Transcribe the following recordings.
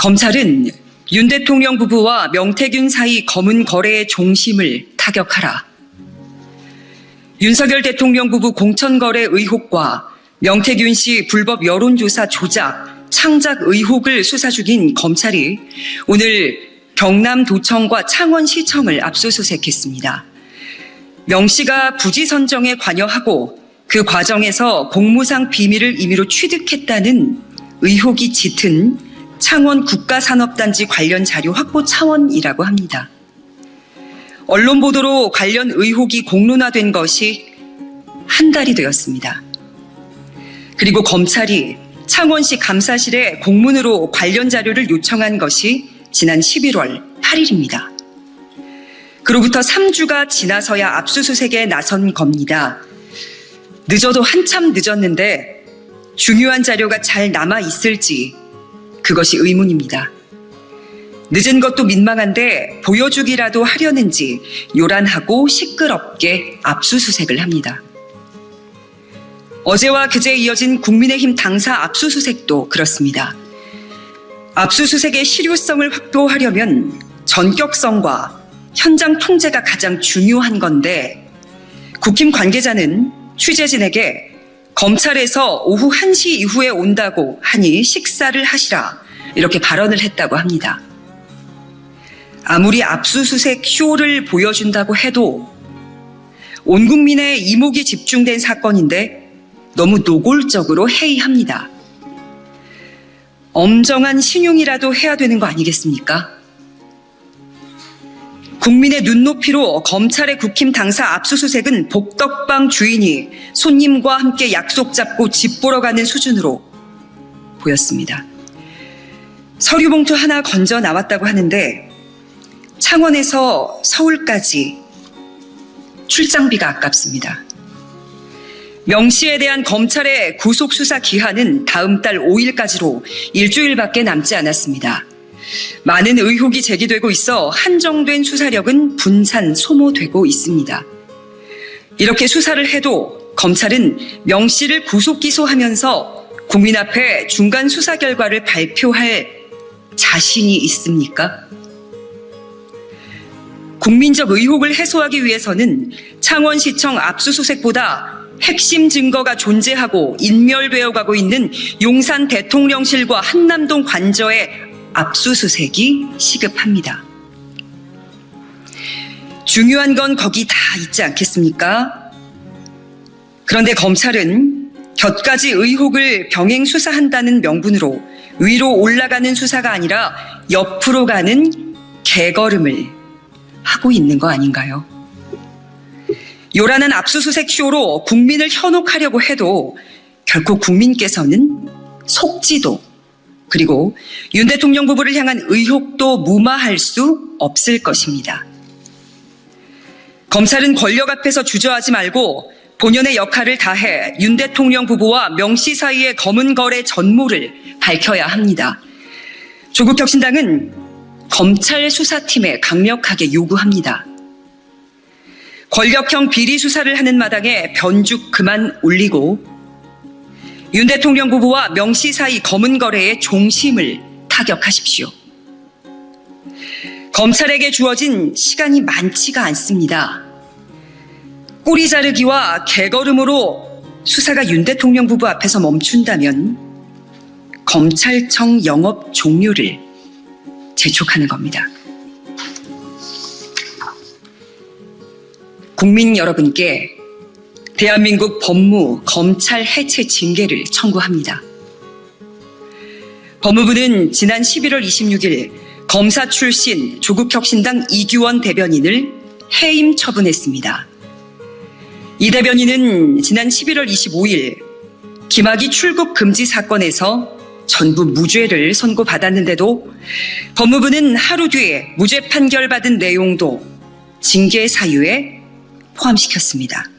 검찰은 윤 대통령 부부와 명태균 사이 검은 거래의 종심을 타격하라. 윤석열 대통령 부부 공천거래 의혹과 명태균 씨 불법 여론조사 조작, 창작 의혹을 수사 중인 검찰이 오늘 경남도청과 창원시청을 압수수색했습니다. 명 씨가 부지 선정에 관여하고 그 과정에서 공무상 비밀을 임의로 취득했다는 의혹이 짙은 창원 국가산업단지 관련 자료 확보 차원이라고 합니다. 언론 보도로 관련 의혹이 공론화된 것이 한 달이 되었습니다. 그리고 검찰이 창원시 감사실에 공문으로 관련 자료를 요청한 것이 지난 11월 8일입니다. 그로부터 3주가 지나서야 압수수색에 나선 겁니다. 늦어도 한참 늦었는데 중요한 자료가 잘 남아 있을지 그것이 의문입니다. 늦은 것도 민망한데 보여주기라도 하려는지 요란하고 시끄럽게 압수수색을 합니다. 어제와 그제 이어진 국민의힘 당사 압수수색도 그렇습니다. 압수수색의 실효성을 확보하려면 전격성과 현장 통제가 가장 중요한 건데 국힘 관계자는 취재진에게 검찰에서 오후 1시 이후에 온다고 하니 식사를 하시라 이렇게 발언을 했다고 합니다. 아무리 압수수색 쇼를 보여준다고 해도 온 국민의 이목이 집중된 사건인데 너무 노골적으로 해이합니다. 엄정한 신용이라도 해야 되는 거 아니겠습니까? 국민의 눈높이로 검찰의 국힘 당사 압수수색은 복덕방 주인이 손님과 함께 약속 잡고 집 보러 가는 수준으로 보였습니다. 서류 봉투 하나 건져 나왔다고 하는데 창원에서 서울까지 출장비가 아깝습니다. 명 씨에 대한 검찰의 구속수사 기한은 다음 달 5일까지로 일주일밖에 남지 않았습니다. 많은 의혹이 제기되고 있어 한정된 수사력은 분산, 소모되고 있습니다. 이렇게 수사를 해도 검찰은 명 씨를 구속 기소하면서 국민 앞에 중간 수사 결과를 발표할 자신이 있습니까? 국민적 의혹을 해소하기 위해서는 창원시청 압수수색보다 핵심 증거가 존재하고 인멸되어 가고 있는 용산 대통령실과 한남동 관저의 압수수색이 시급합니다. 중요한 건 거기 다 있지 않겠습니까? 그런데 검찰은 곁가지 의혹을 병행 수사한다는 명분으로 위로 올라가는 수사가 아니라 옆으로 가는 개걸음을 하고 있는 거 아닌가요? 요란한 압수수색 쇼로 국민을 현혹하려고 해도 결코 국민께서는 속지도 그리고 윤 대통령 부부를 향한 의혹도 무마할 수 없을 것입니다. 검찰은 권력 앞에서 주저하지 말고 본연의 역할을 다해 윤 대통령 부부와 명 씨 사이의 검은 거래 전모를 밝혀야 합니다. 조국혁신당은 검찰 수사팀에 강력하게 요구합니다. 권력형 비리 수사를 하는 마당에 변죽 그만 올리고 윤 대통령 부부와 명 씨 사이 검은 거래의 종심을 타격하십시오. 검찰에게 주어진 시간이 많지가 않습니다. 꼬리 자르기와 개걸음으로 수사가 윤 대통령 부부 앞에서 멈춘다면 검찰청 영업 종료를 재촉하는 겁니다. 국민 여러분께 대한민국 법무, 검찰 해체 징계를 청구합니다. 법무부는 지난 11월 26일 검사 출신 조국혁신당 이규원 대변인을 해임 처분했습니다. 이 대변인은 지난 11월 25일 김학의 출국 금지 사건에서 전부 무죄를 선고받았는데도 법무부는 하루 뒤에 무죄 판결받은 내용도 징계 사유에 포함시켰습니다.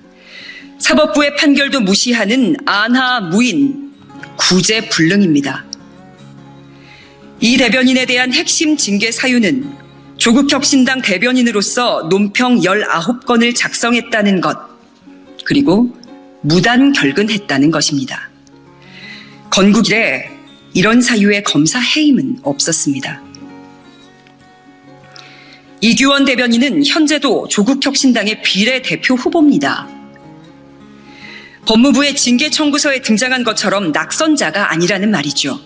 사법부의 판결도 무시하는 안하무인 구제불능입니다. 이 대변인에 대한 핵심 징계 사유는 조국혁신당 대변인으로서 논평 19건을 작성했다는 것, 그리고 무단 결근했다는 것입니다. 건국 이래 이런 사유의 검사 해임은 없었습니다. 이규원 대변인은 현재도 조국혁신당의 비례대표 후보입니다. 법무부의 징계 청구서에 등장한 것처럼 낙선자가 아니라는 말이죠.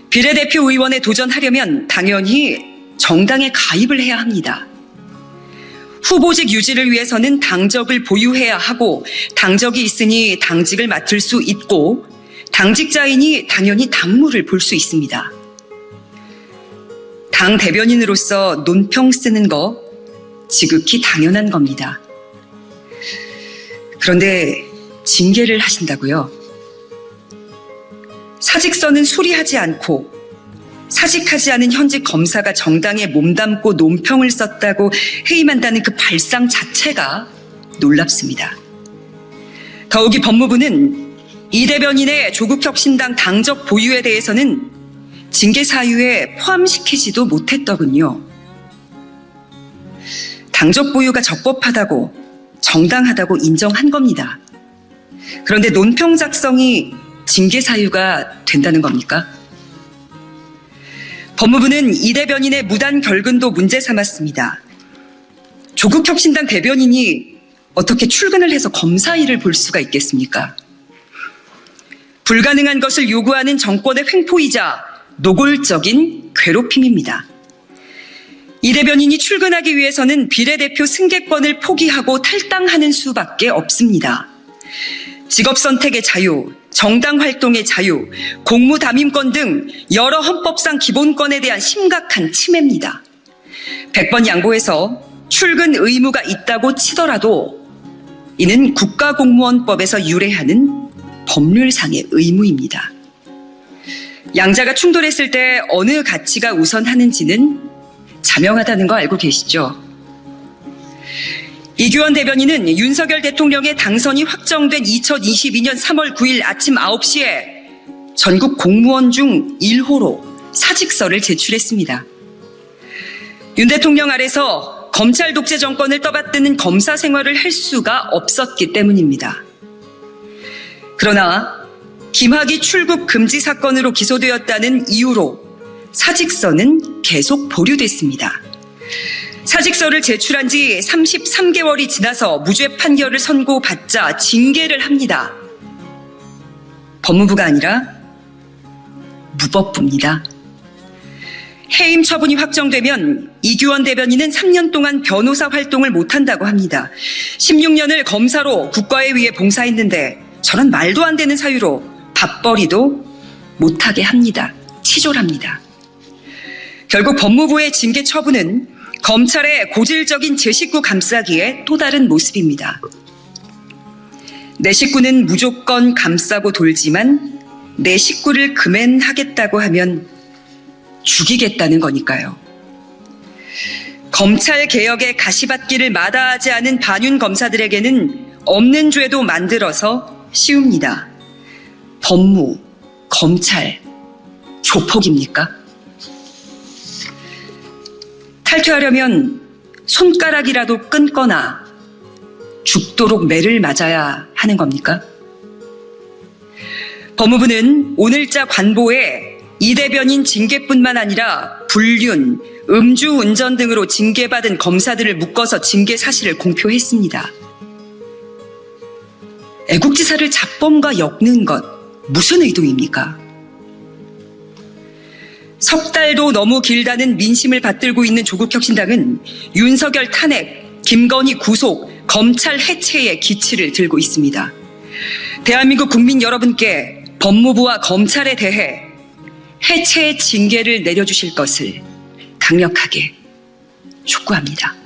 비례대표 의원에 도전하려면 당연히 정당에 가입을 해야 합니다. 후보직 유지를 위해서는 당적을 보유해야 하고 당적이 있으니 당직을 맡을 수 있고 당직자이니 당연히 당무를 볼 수 있습니다. 당 대변인으로서 논평 쓰는 거 지극히 당연한 겁니다. 그런데 징계를 하신다고요? 사직서는 수리하지 않고 사직하지 않은 현직 검사가 정당에 몸담고 논평을 썼다고 해임한다는 그 발상 자체가 놀랍습니다. 더욱이 법무부는 이 대변인의 조국혁신당 당적 보유에 대해서는 징계 사유에 포함시키지도 못했더군요. 당적 보유가 적법하다고 정당하다고 인정한 겁니다. 그런데 논평 작성이 징계 사유가 된다는 겁니까? 법무부는 이 대변인의 무단 결근도 문제 삼았습니다. 조국혁신당 대변인이 어떻게 출근을 해서 검사 일을 볼 수가 있겠습니까? 불가능한 것을 요구하는 정권의 횡포이자 노골적인 괴롭힘입니다. 이 대변인이 출근하기 위해서는 비례대표 승계권을 포기하고 탈당하는 수밖에 없습니다. 직업 선택의 자유, 정당 활동의 자유, 공무 담임권 등 여러 헌법상 기본권에 대한 심각한 침해입니다. 100번 양보해서 출근 의무가 있다고 치더라도 이는 국가공무원법에서 유래하는 법률상의 의무입니다. 양자가 충돌했을 때 어느 가치가 우선하는지는 자명하다는 거 알고 계시죠? 이규원 대변인은 윤석열 대통령의 당선이 확정된 2022년 3월 9일 아침 9시에 전국 공무원 중 1호로 사직서를 제출했습니다. 윤 대통령 아래서 검찰 독재 정권을 떠받드는 검사 생활을 할 수가 없었기 때문입니다. 그러나 김학의 출국 금지 사건으로 기소되었다는 이유로 사직서는 계속 보류됐습니다. 사직서를 제출한 지 33개월이 지나서 무죄 판결을 선고받자 징계를 합니다. 법무부가 아니라 무법부입니다. 해임 처분이 확정되면 이규원 대변인은 3년 동안 변호사 활동을 못한다고 합니다. 16년을 검사로 국가에 위해 봉사했는데 저런 말도 안 되는 사유로 밥벌이도 못하게 합니다. 치졸합니다. 결국 법무부의 징계 처분은 검찰의 고질적인 제 식구 감싸기의 또 다른 모습입니다. 내 식구는 무조건 감싸고 돌지만 내 식구를 금연하겠다고 하면 죽이겠다는 거니까요. 검찰 개혁의 가시밭길을 마다하지 않은 반윤 검사들에게는 없는 죄도 만들어서 씌웁니다. 법무, 검찰, 조폭입니까? 탈퇴하려면 손가락이라도 끊거나 죽도록 매를 맞아야 하는 겁니까? 법무부는 오늘자 관보에 이 대변인 징계뿐만 아니라 불륜, 음주운전 등으로 징계받은 검사들을 묶어서 징계 사실을 공표했습니다. 애국지사를 잡범과 엮는 것 무슨 의도입니까? 석 달도 너무 길다는 민심을 받들고 있는 조국혁신당은 윤석열 탄핵, 김건희 구속, 검찰 해체의 기치를 들고 있습니다. 대한민국 국민 여러분께 법무부와 검찰에 대해 해체의 징계를 내려주실 것을 강력하게 촉구합니다.